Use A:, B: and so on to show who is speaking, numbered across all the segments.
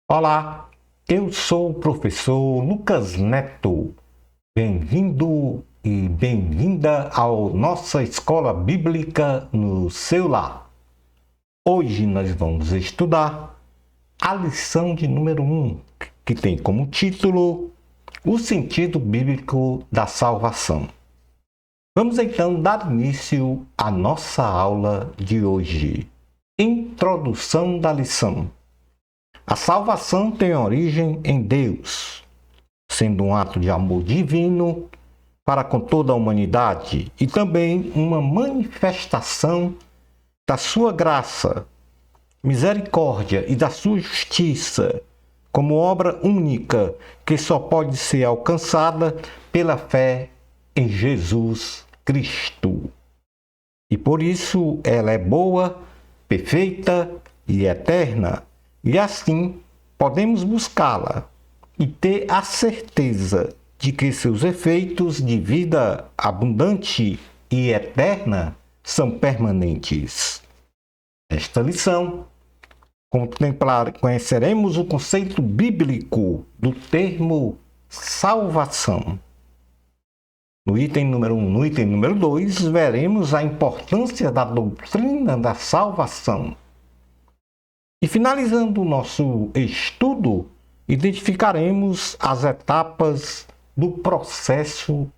A: Olá, eu sou o professor Lucas Neto. Bem-vindo e bem-vinda à nossa escola bíblica no seu lar. Hoje nós vamos estudar a lição de número 1, que tem como título O sentido bíblico da salvação. Vamos então dar início à nossa aula de hoje. Introdução da lição. A salvação tem origem em Deus, sendo um ato de amor divino para com toda a humanidade e também uma manifestação da sua graça, misericórdia e da sua justiça, como obra única que só pode ser alcançada pela fé em Jesus Cristo. E por isso ela é boa, perfeita e eterna. E assim podemos buscá-la e ter a certeza de que seus efeitos de vida abundante e eterna são permanentes. Nesta lição, conheceremos o conceito bíblico do termo salvação. No item número 1, no item número 2, veremos a importância da doutrina da salvação. E finalizando o nosso estudo, identificaremos as etapas do processo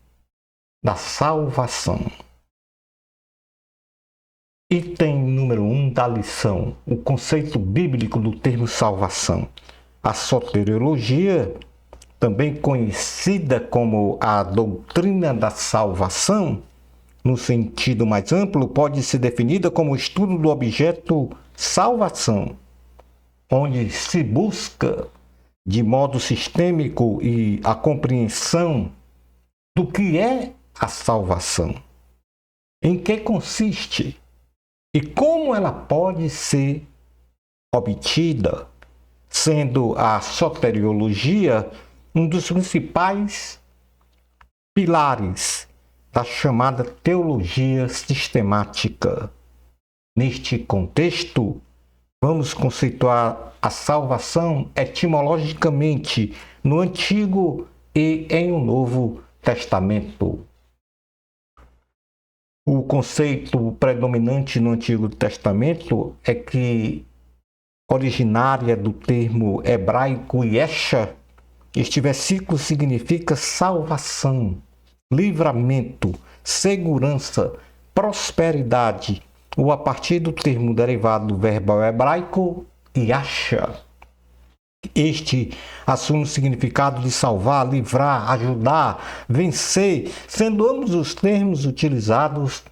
A: da salvação. Item número 1 da lição, o conceito bíblico do termo salvação. A soteriologia, também conhecida como a doutrina da salvação, no sentido mais amplo, pode ser definida como o estudo do objeto salvação, onde se busca de modo sistêmico e a compreensão do que é a salvação, em que consiste e como ela pode ser obtida, sendo a soteriologia um dos principais pilares da chamada teologia sistemática. Neste contexto, vamos conceituar a salvação etimologicamente no Antigo e em um Novo Testamento. O conceito predominante no Antigo Testamento é que, originária do termo hebraico yesha, este versículo significa salvação, livramento, segurança, prosperidade, ou a partir do termo derivado do verbo hebraico yasha. Este assume o significado de salvar, livrar, ajudar, vencer, sendo ambos os termos utilizados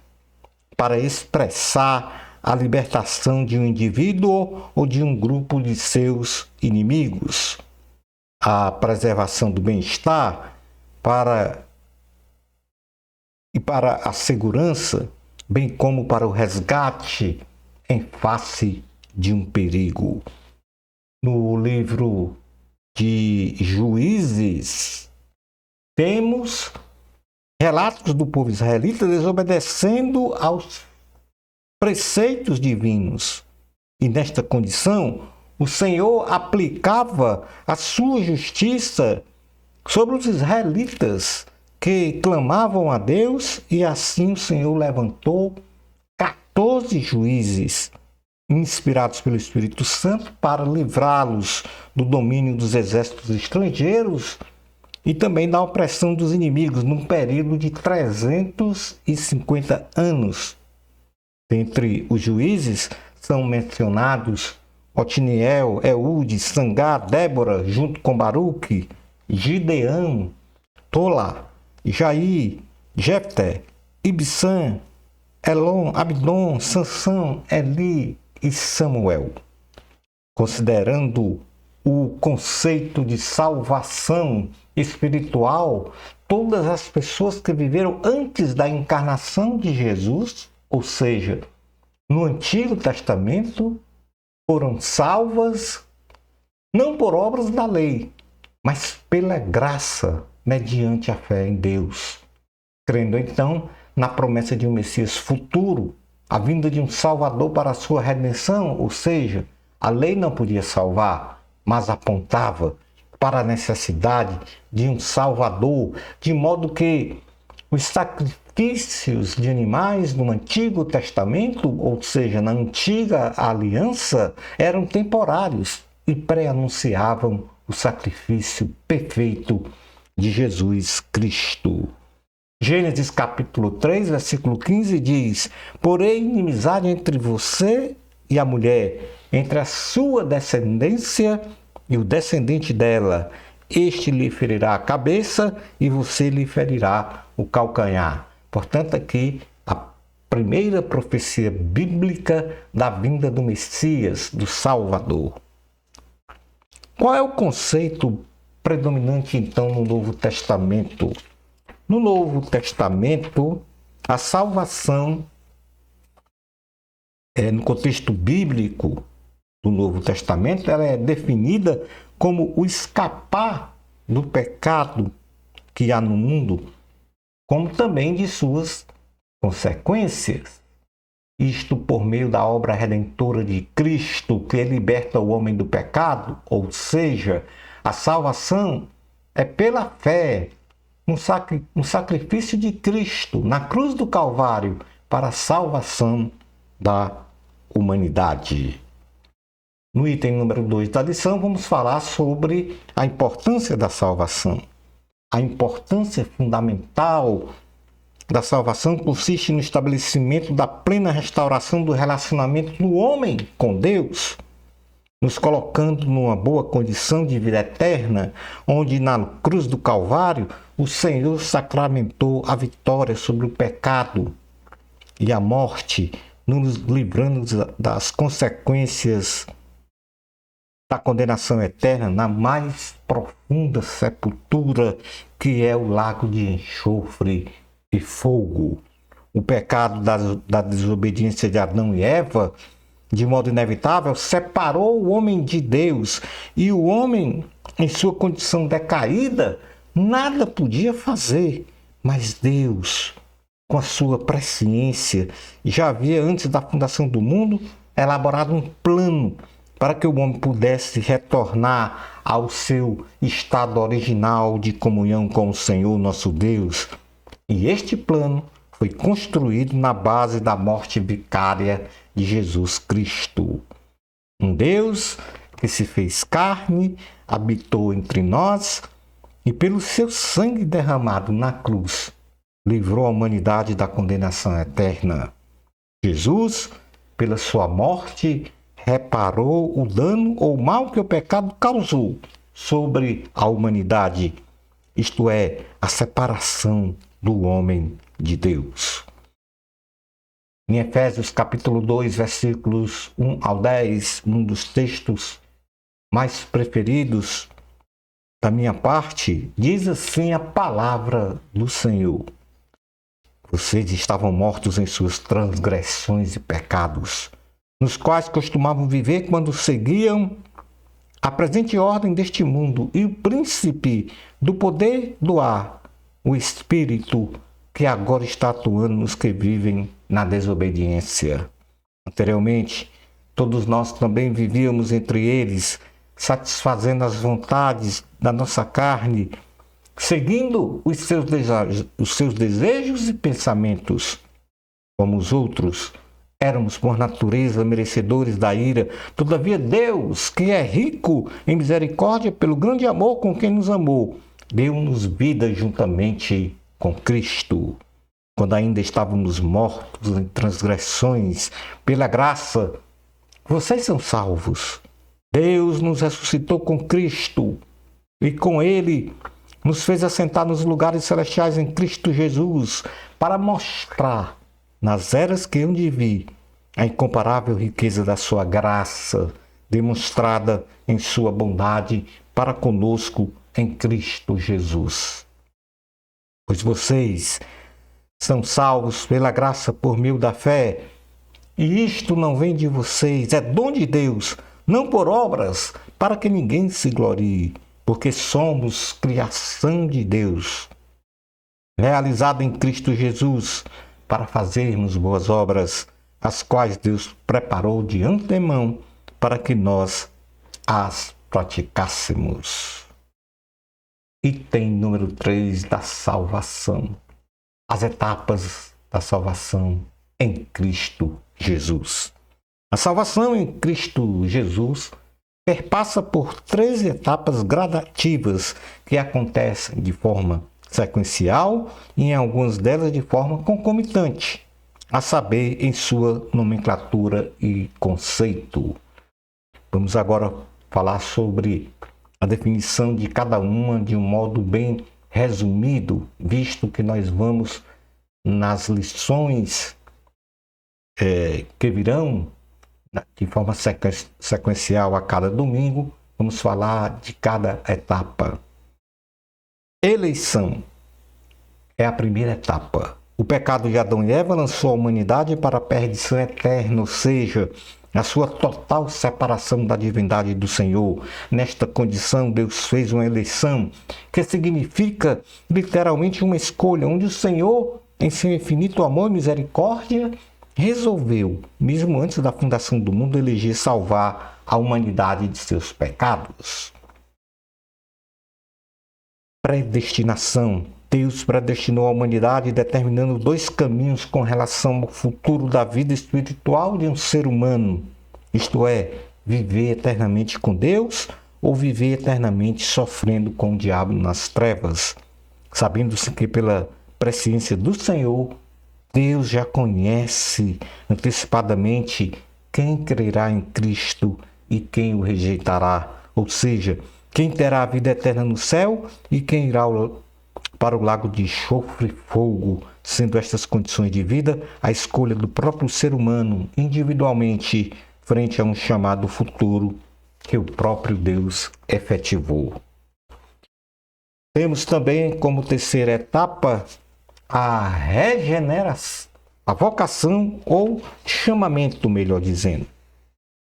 A: para expressar a libertação de um indivíduo ou de um grupo de seus inimigos, a preservação do bem-estar para a segurança, bem como para o resgate em face de um perigo. No livro de Juízes, temos relatos do povo israelita desobedecendo aos preceitos divinos. E nesta condição, o Senhor aplicava a sua justiça sobre os israelitas que clamavam a Deus, e assim o Senhor levantou 14 juízes inspirados pelo Espírito Santo para livrá-los do domínio dos exércitos estrangeiros e também da opressão dos inimigos num período de 350 anos. Dentre os juízes são mencionados Otiniel, Eude, Sangá, Débora, junto com Baruque, Gideão, Tola, Jair, Jefté, Ibsã, Elon, Abdon, Sansão, Eli e Samuel. Considerando o conceito de salvação espiritual, todas as pessoas que viveram antes da encarnação de Jesus, ou seja, no Antigo Testamento, foram salvas não por obras da lei, mas pela graça, mediante a fé em Deus, crendo então na promessa de um Messias futuro, a vinda de um Salvador para a sua redenção, ou seja, a lei não podia salvar, mas apontava para a necessidade de um Salvador, de modo que os sacrifícios de animais no Antigo Testamento, ou seja, na Antiga Aliança, eram temporários e pré-anunciavam o sacrifício perfeito de Jesus Cristo. Gênesis capítulo 3, versículo 15 diz: Porém, inimizade entre você e a mulher, entre a sua descendência e o descendente dela. Este lhe ferirá a cabeça e você lhe ferirá o calcanhar. Portanto, aqui a primeira profecia bíblica da vinda do Messias, do Salvador. Qual é o conceito predominante, então, no Novo Testamento? No Novo Testamento, a salvação, no contexto bíblico do Novo Testamento, ela é definida como o escapar do pecado que há no mundo, como também de suas consequências. Isto por meio da obra redentora de Cristo, que liberta o homem do pecado, ou seja, a salvação é pela fé, um sacrifício de Cristo na cruz do Calvário para a salvação da humanidade. No item número 2 da lição, vamos falar sobre a importância da salvação. A importância fundamental da salvação consiste no estabelecimento da plena restauração do relacionamento do homem com Deus, nos colocando numa boa condição de vida eterna, onde na cruz do Calvário o Senhor sacramentou a vitória sobre o pecado e a morte, nos livrando das consequências da condenação eterna na mais profunda sepultura, que é o lago de enxofre e fogo. O pecado da desobediência de Adão e Eva, de modo inevitável, separou o homem de Deus, e o homem, em sua condição decaída, nada podia fazer. Mas Deus, com a sua presciência, já havia, antes da fundação do mundo, elaborado um plano para que o homem pudesse retornar ao seu estado original de comunhão com o Senhor nosso Deus. E este plano foi construído na base da morte vicária de Jesus Cristo. Um Deus que se fez carne, habitou entre nós e pelo seu sangue derramado na cruz, livrou a humanidade da condenação eterna. Jesus, pela sua morte, reparou o dano ou mal que o pecado causou sobre a humanidade, isto é, a separação do homem de Deus. Em Efésios capítulo 2, versículos 1 ao 10, um dos textos mais preferidos da minha parte, diz assim a palavra do Senhor: Vocês estavam mortos em suas transgressões e pecados, nos quais costumavam viver quando seguiam a presente ordem deste mundo e o príncipe do poder do ar, o Espírito que agora está atuando nos que vivem na desobediência. Anteriormente, todos nós também vivíamos entre eles, satisfazendo as vontades da nossa carne, seguindo os seus desejos e pensamentos. Como os outros, éramos por natureza merecedores da ira. Todavia Deus, que é rico em misericórdia pelo grande amor com quem nos amou, deu-nos vida juntamente com Cristo. Quando ainda estávamos mortos em transgressões, pela graça, vocês são salvos. Deus nos ressuscitou com Cristo e com Ele nos fez assentar nos lugares celestiais em Cristo Jesus, para mostrar nas eras que hão de vir a incomparável riqueza da sua graça, demonstrada em sua bondade para conosco em Cristo Jesus. Pois vocês são salvos pela graça por meio da fé, e isto não vem de vocês, é dom de Deus, não por obras, para que ninguém se glorie, porque somos criação de Deus, realizada em Cristo Jesus, para fazermos boas obras, as quais Deus preparou de antemão para que nós as praticássemos. Item número 3 da salvação. As etapas da salvação em Cristo Jesus. A salvação em Cristo Jesus perpassa por 3 etapas gradativas que acontecem de forma sequencial e em algumas delas de forma concomitante, a saber, em sua nomenclatura e conceito. Vamos agora falar sobre a definição de cada uma de um modo bem resumido, visto que nós vamos nas lições que virão de forma sequencial a cada domingo, vamos falar de cada etapa. Eleição é a primeira etapa. O pecado de Adão e Eva lançou a humanidade para a perdição eterna, ou seja, a sua total separação da divindade do Senhor. Nesta condição, Deus fez uma eleição, que significa literalmente uma escolha, onde o Senhor, em seu infinito amor e misericórdia, resolveu, mesmo antes da fundação do mundo, eleger salvar a humanidade de seus pecados. Predestinação. Deus predestinou a humanidade determinando 2 caminhos com relação ao futuro da vida espiritual de um ser humano, isto é, viver eternamente com Deus ou viver eternamente sofrendo com o diabo nas trevas, sabendo-se que pela presciência do Senhor, Deus já conhece antecipadamente quem crerá em Cristo e quem o rejeitará, ou seja, quem terá a vida eterna no céu e quem irá para o lago de enxofre e fogo, sendo estas condições de vida a escolha do próprio ser humano individualmente frente a um chamado futuro que o próprio Deus efetivou. Temos também como terceira etapa a regeneração, a vocação ou chamamento, melhor dizendo.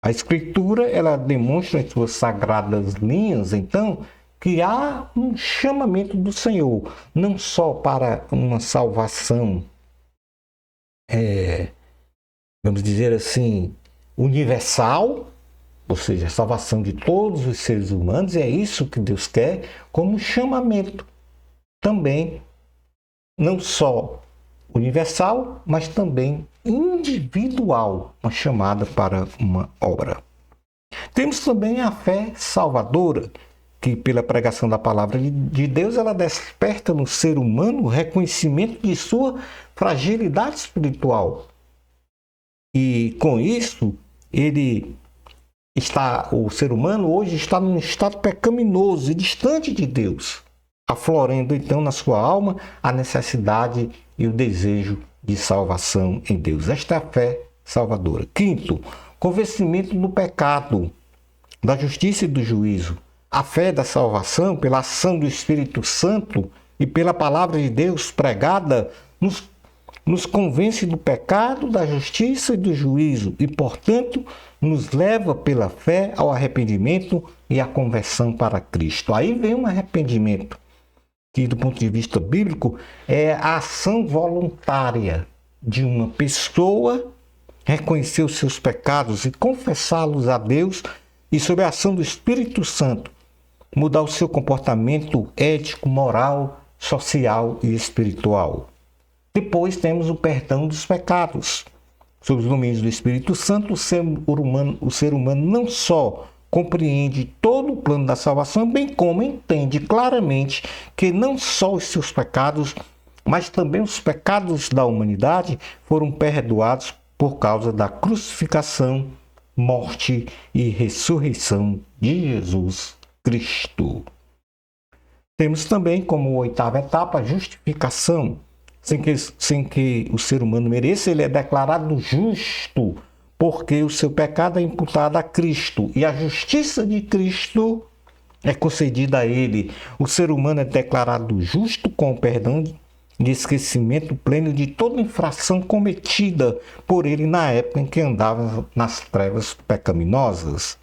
A: A Escritura, ela demonstra em suas sagradas linhas, então, que há um chamamento do Senhor, não só para uma salvação, vamos dizer assim, universal, ou seja, a salvação de todos os seres humanos, e é isso que Deus quer, como um chamamento também, não só universal, mas também individual, uma chamada para uma obra. Temos também a fé salvadora, que pela pregação da palavra de Deus, ela desperta no ser humano o reconhecimento de sua fragilidade espiritual. E com isso, o ser humano hoje está num estado pecaminoso e distante de Deus, aflorando então na sua alma a necessidade e o desejo de salvação em Deus. Esta é a fé salvadora. Quinto, convencimento do pecado, da justiça e do juízo. A fé da salvação, pela ação do Espírito Santo e pela palavra de Deus pregada, nos convence do pecado, da justiça e do juízo e, portanto, nos leva pela fé ao arrependimento e à conversão para Cristo. Aí vem um arrependimento, que do ponto de vista bíblico é a ação voluntária de uma pessoa reconhecer os seus pecados e confessá-los a Deus e, sob a ação do Espírito Santo, mudar o seu comportamento ético, moral, social e espiritual. Depois temos o perdão dos pecados. Sob os domínios do Espírito Santo, o ser humano não só compreende todo o plano da salvação, bem como entende claramente que não só os seus pecados, mas também os pecados da humanidade foram perdoados por causa da crucificação, morte e ressurreição de Jesus Cristo. Temos também como 8ª etapa a justificação. Sem que o ser humano mereça, ele é declarado justo, porque o seu pecado é imputado a Cristo e a justiça de Cristo é concedida a ele. O ser humano é declarado justo com o perdão de esquecimento pleno de toda infração cometida por ele na época em que andava nas trevas pecaminosas.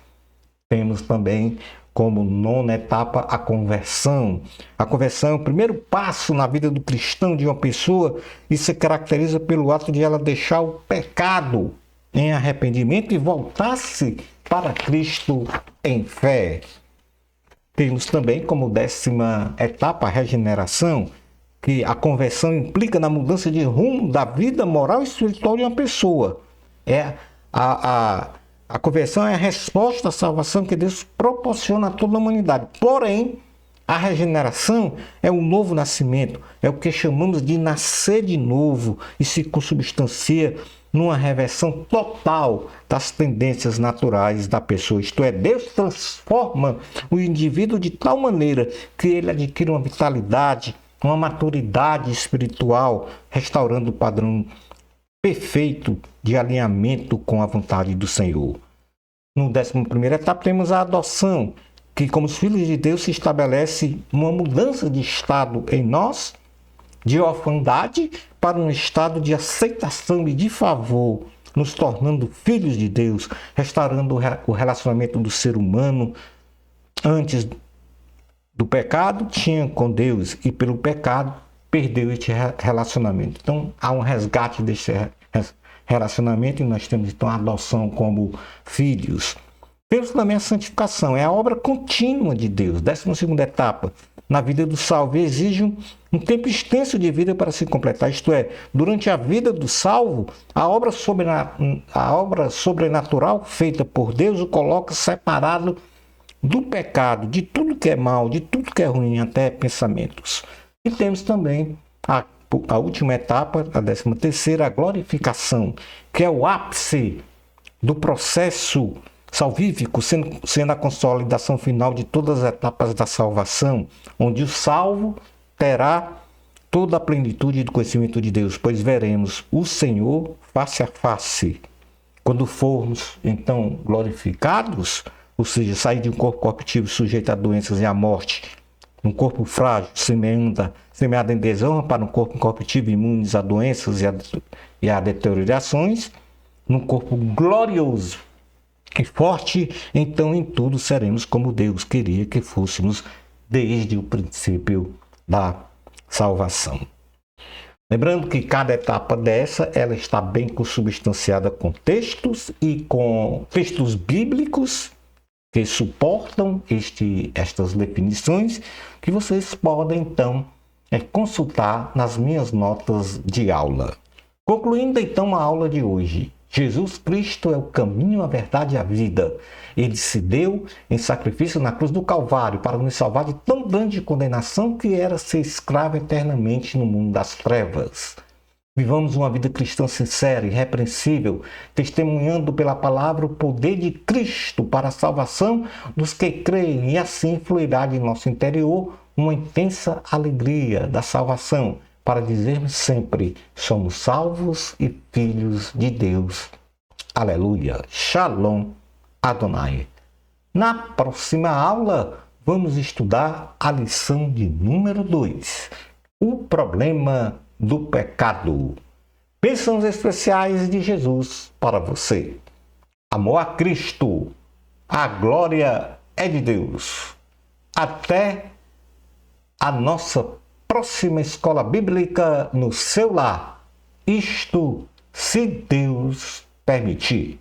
A: Temos também como 9ª etapa a conversão. A conversão é o primeiro passo na vida do cristão, de uma pessoa, e se caracteriza pelo ato de ela deixar o pecado em arrependimento e voltar-se para Cristo em fé. Temos também como 10ª etapa a regeneração, que a conversão implica na mudança de rumo da vida moral e espiritual de uma pessoa. A conversão é a resposta à salvação que Deus proporciona a toda a humanidade. Porém, a regeneração é o novo nascimento, é o que chamamos de nascer de novo e se consubstancia numa reversão total das tendências naturais da pessoa. Isto é, Deus transforma o indivíduo de tal maneira que ele adquire uma vitalidade, uma maturidade espiritual, restaurando o padrão perfeito de alinhamento com a vontade do Senhor. No 11ª etapa temos a adoção, que como os filhos de Deus se estabelece uma mudança de estado em nós, de orfandade para um estado de aceitação e de favor, nos tornando filhos de Deus, restaurando o relacionamento do ser humano. Antes do pecado tinha com Deus e pelo pecado perdeu este relacionamento. Então há um resgate desse relacionamento e nós temos então a adoção como filhos. Temos também a santificação, é a obra contínua de Deus. 12ª etapa, na vida do salvo, exige um tempo extenso de vida para se completar. Isto é, durante a vida do salvo, a obra sobrenatural feita por Deus o coloca separado do pecado, de tudo que é mal, de tudo que é ruim, até pensamentos. E temos também a última etapa, a 13ª, a glorificação, que é o ápice do processo salvífico, sendo a consolidação final de todas as etapas da salvação, onde o salvo terá toda a plenitude do conhecimento de Deus, pois veremos o Senhor face a face. Quando formos, então, glorificados, ou seja, sair de um corpo corruptível sujeito a doenças e à morte, um corpo frágil, semeado em desonra, para um corpo incorruptível, imunes a doenças e a deteriorações, num corpo glorioso e forte, então em tudo seremos como Deus queria que fôssemos desde o princípio da salvação. Lembrando que cada etapa dessa, ela está bem consubstanciada com textos e com textos bíblicos que suportam estas definições, que vocês podem então consultar nas minhas notas de aula. Concluindo então a aula de hoje, Jesus Cristo é o caminho, a verdade e a vida. Ele se deu em sacrifício na cruz do Calvário para nos salvar de tão grande condenação que era ser escravo eternamente no mundo das trevas. Vivamos uma vida cristã sincera e irrepreensível, testemunhando pela palavra o poder de Cristo para a salvação dos que creem, e assim fluirá de nosso interior uma intensa alegria da salvação, para dizermos sempre: somos salvos e filhos de Deus. Aleluia. Shalom Adonai. Na próxima aula, vamos estudar a lição de número 2. O problema do pecado. Bênçãos especiais de Jesus para você. Amor a Cristo. A glória é de Deus. Até a nossa próxima escola bíblica no seu lar. Isto, se Deus permitir.